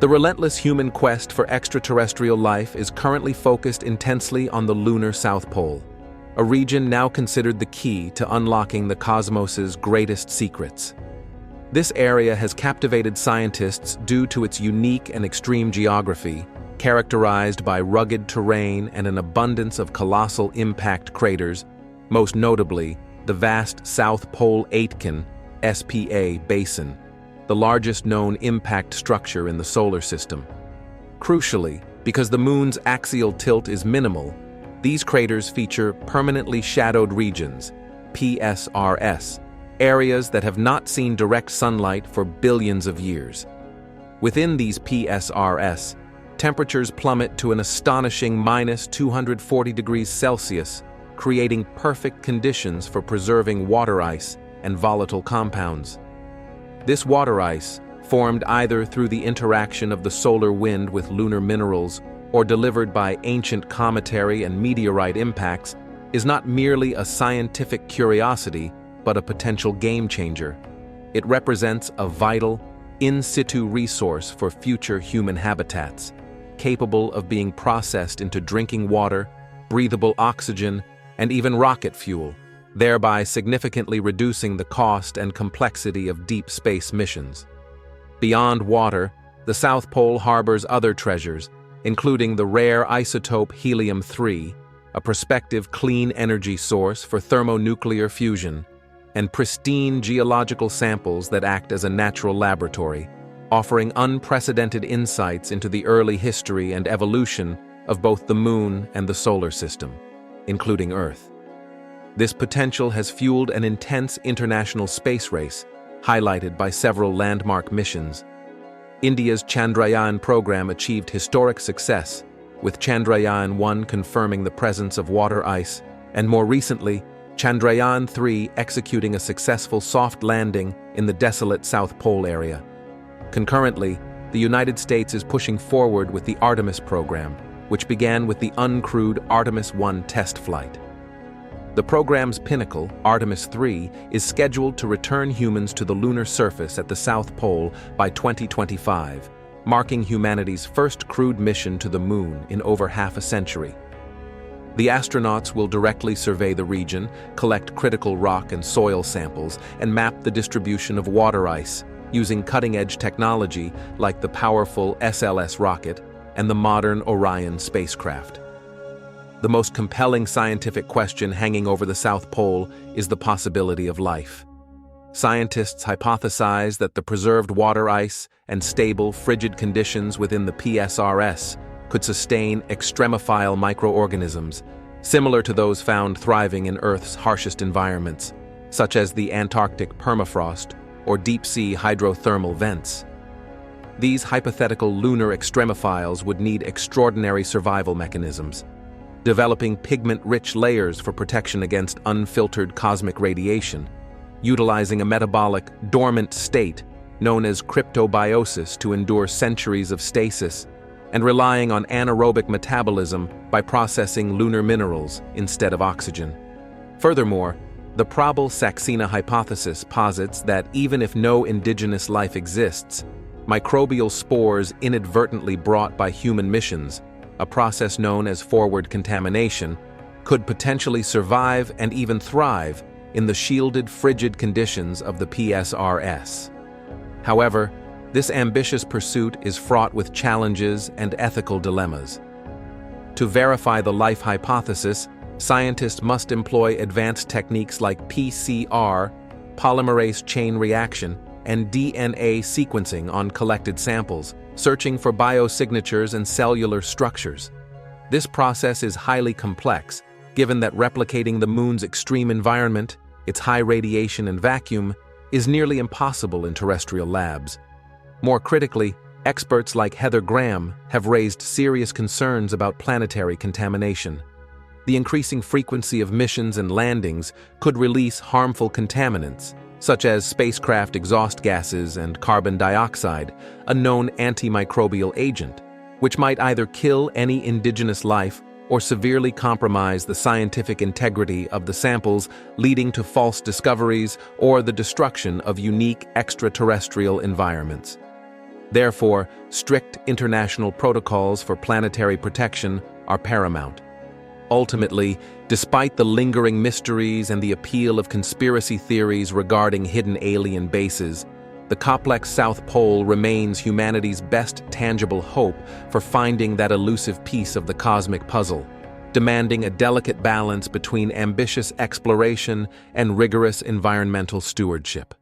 The relentless human quest for extraterrestrial life is currently focused intensely on the lunar South Pole, a region now considered the key to unlocking the cosmos's greatest secrets. This area has captivated scientists due to its unique and extreme geography, characterized by rugged terrain and an abundance of colossal impact craters, most notably the vast South Pole Aitken (SPA) basin, the largest known impact structure in the solar system. Crucially, because the moon's axial tilt is minimal, these craters feature permanently shadowed regions, PSRS, areas that have not seen direct sunlight for billions of years. Within these PSRS, temperatures plummet to an astonishing -240 degrees Celsius, creating perfect conditions for preserving water ice and volatile compounds. This water ice, formed either through the interaction of the solar wind with lunar minerals or delivered by ancient cometary and meteorite impacts, is not merely a scientific curiosity, but a potential game-changer. It represents a vital, in-situ resource for future human habitats, capable of being processed into drinking water, breathable oxygen, and even rocket fuel, thereby significantly reducing the cost and complexity of deep space missions. Beyond water, the South Pole harbors other treasures, including the rare isotope helium-3, a prospective clean energy source for thermonuclear fusion, and pristine geological samples that act as a natural laboratory, offering unprecedented insights into the early history and evolution of both the Moon and the solar system, including Earth. This potential has fueled an intense international space race, highlighted by several landmark missions. India's Chandrayaan program achieved historic success, with Chandrayaan-1 confirming the presence of water ice, and more recently, Chandrayaan-3 executing a successful soft landing in the desolate South Pole area. Concurrently, the United States is pushing forward with the Artemis program, which began with the uncrewed Artemis-1 test flight. The program's pinnacle, Artemis-3, is scheduled to return humans to the lunar surface at the South Pole by 2025, marking humanity's first crewed mission to the Moon in over half a century. The astronauts will directly survey the region, collect critical rock and soil samples, and map the distribution of water ice, using cutting-edge technology like the powerful SLS rocket and the modern Orion spacecraft. The most compelling scientific question hanging over the South Pole is the possibility of life. Scientists hypothesize that the preserved water ice and stable, frigid conditions within the PSRS could sustain extremophile microorganisms, similar to those found thriving in Earth's harshest environments, such as the Antarctic permafrost or deep-sea hydrothermal vents. These hypothetical lunar extremophiles would need extraordinary survival mechanisms, developing pigment-rich layers for protection against unfiltered cosmic radiation, utilizing a metabolic, dormant state known as cryptobiosis to endure centuries of stasis, and relying on anaerobic metabolism by processing lunar minerals instead of oxygen. Furthermore, the Probel-Saxena hypothesis posits that even if no indigenous life exists, microbial spores inadvertently brought by human missions, a process known as forward contamination, could potentially survive and even thrive in the shielded, frigid conditions of the PSRS. However, this ambitious pursuit is fraught with challenges and ethical dilemmas. To verify the life hypothesis, scientists must employ advanced techniques like PCR, polymerase chain reaction, and DNA sequencing on collected samples, searching for biosignatures and cellular structures. This process is highly complex, given that replicating the Moon's extreme environment, its high radiation and vacuum, is nearly impossible in terrestrial labs. More critically, experts like Heather Graham have raised serious concerns about planetary contamination. The increasing frequency of missions and landings could release harmful contaminants, such as spacecraft exhaust gases and carbon dioxide, a known antimicrobial agent, which might either kill any indigenous life or severely compromise the scientific integrity of the samples, leading to false discoveries or the destruction of unique extraterrestrial environments. Therefore, strict international protocols for planetary protection are paramount. Ultimately, despite the lingering mysteries and the appeal of conspiracy theories regarding hidden alien bases, the complex South Pole remains humanity's best tangible hope for finding that elusive piece of the cosmic puzzle, demanding a delicate balance between ambitious exploration and rigorous environmental stewardship.